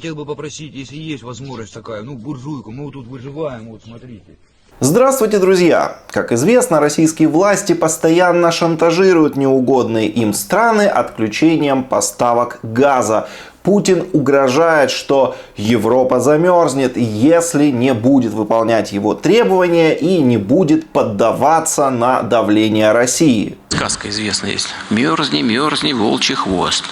Хотел бы попросить, если есть возможность такая, буржуйку, мы вот тут выживаем, вот смотрите. Здравствуйте, друзья! Как известно, российские власти постоянно шантажируют неугодные им страны отключением поставок газа. Путин угрожает, что Европа замерзнет, если не будет выполнять его требования и не будет поддаваться на давление России. Сказка известная есть. Мерзни, мерзни, волчий хвост.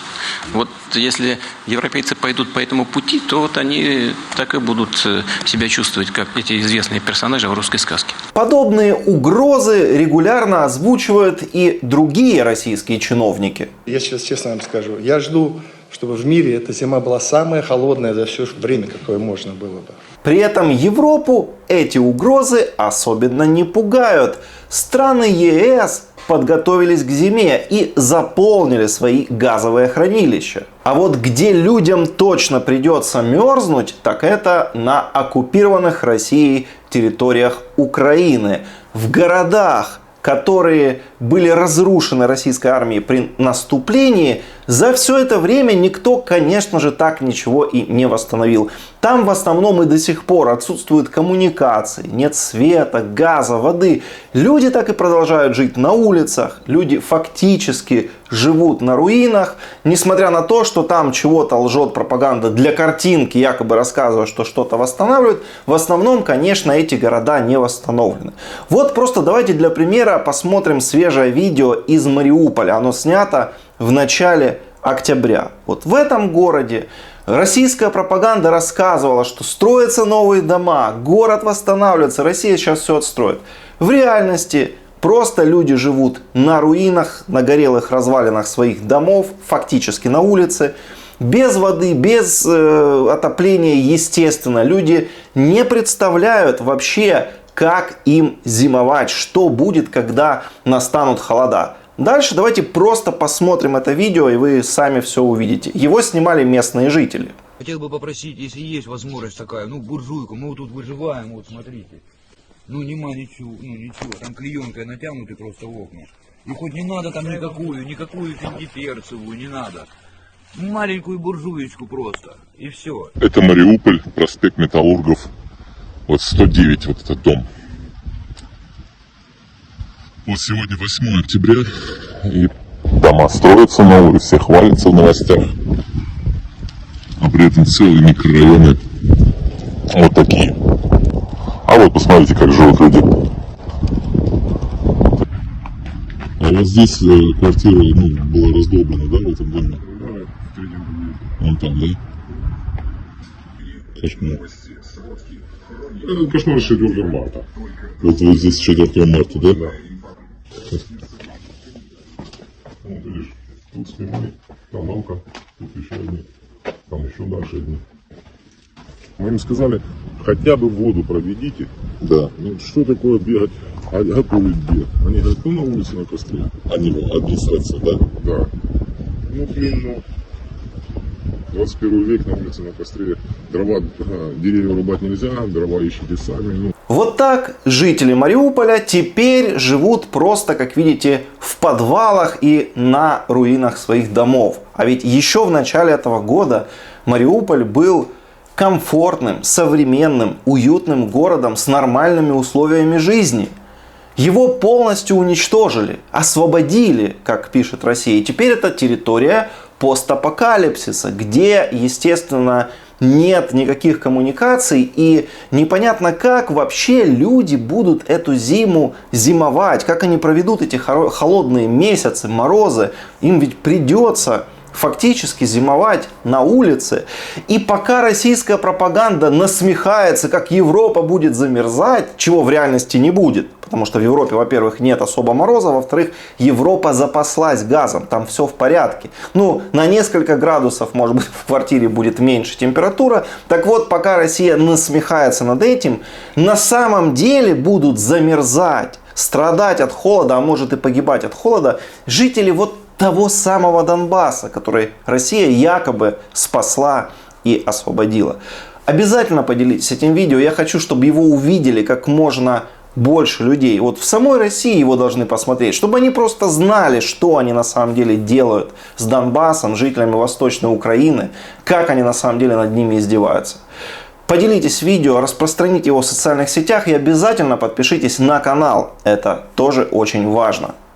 Вот если европейцы пойдут по этому пути, то вот они так и будут себя чувствовать, как эти известные персонажи в русской сказке. Подобные угрозы регулярно озвучивают и другие российские чиновники. Я сейчас честно вам скажу, я жду, чтобы в мире эта зима была самая холодная за все время, какое можно было бы. При этом Европу эти угрозы особенно не пугают. Страны ЕС подготовились к зиме и заполнили свои газовые хранилища. А вот где людям точно придется мерзнуть, так это на оккупированных Россией территориях Украины, в городах, которые были разрушены российской армией при наступлении. За все это время никто, конечно же, так ничего и не восстановил. Там в основном и до сих пор отсутствуют коммуникации, нет света, газа, воды. Люди так и продолжают жить на улицах. Люди фактически живут на руинах, несмотря на то, что там чего-то лжет пропаганда для картинки, якобы рассказывая, что что-то восстанавливают. В основном, конечно, эти города не восстановлены. Вот просто давайте для примера посмотрим свежее видео из Мариуполя. Оно снято в начале октября. Вот в этом городе российская пропаганда рассказывала, что строятся новые дома, город восстанавливается, Россия сейчас все отстроит. В реальности просто люди живут на руинах, на горелых развалинах своих домов, фактически на улице, без воды, без отопления, естественно. Люди не представляют вообще, как им зимовать, что будет, когда настанут холода. Дальше давайте просто посмотрим это видео, и вы сами все увидите. Его снимали местные жители. Хотел бы попросить, если есть возможность такая, буржуйку, мы вот тут выживаем, вот смотрите. Нема ничего, там клеенкой натянуты просто окна. И хоть не надо там никакую финдиперцевую, не надо. Маленькую буржуечку просто, и все. Это Мариуполь, проспект Металлургов, вот 109, вот этот дом. Вот сегодня 8 октября, и дома строятся новые, все хвалятся в новостях. А при этом целые микрорайоны вот такие. А вот посмотрите, как живут люди. А вот здесь квартира была раздолблена, да, в этом доме? Да, в третьем доме. Вон там, да? Кошмар. Это кошмар 4 марта. Вот здесь 4 марта, да? Да. Вот видишь, тут снимали, там мамка, тут еще одни, там еще дальше одни. Мы им сказали, хотя бы воду проведите. Да. Что такое бегать, готовить где? Они говорят, на улице на костре. Они, администрация, да? Да. Именно 21 век на улице на костре. Дрова, деревья рубать нельзя, дрова ищите сами. Вот так жители Мариуполя теперь живут просто, как видите, в подвалах и на руинах своих домов. А ведь еще в начале этого года Мариуполь был комфортным, современным, уютным городом с нормальными условиями жизни. Его полностью уничтожили, освободили, как пишет Россия. И теперь это территория постапокалипсиса, где, естественно, нет никаких коммуникаций, и непонятно, как вообще люди будут эту зиму зимовать, как они проведут эти холодные месяцы, морозы. Им ведь придется фактически зимовать на улице. И пока российская пропаганда насмехается, как Европа будет замерзать, чего в реальности не будет, потому что в Европе, во-первых, нет особо мороза, во-вторых, Европа запаслась газом, там все в порядке. На несколько градусов, может быть, в квартире будет меньше температура. Так вот, пока Россия насмехается над этим, на самом деле будут замерзать, страдать от холода, а может и погибать от холода жители вот того самого Донбасса, который Россия якобы спасла и освободила. Обязательно поделитесь этим видео. Я хочу, чтобы его увидели как можно больше людей. Вот в самой России его должны посмотреть, чтобы они просто знали, что они на самом деле делают с Донбассом, жителями Восточной Украины, как они на самом деле над ними издеваются. Поделитесь видео, распространите его в социальных сетях и обязательно подпишитесь на канал. Это тоже очень важно.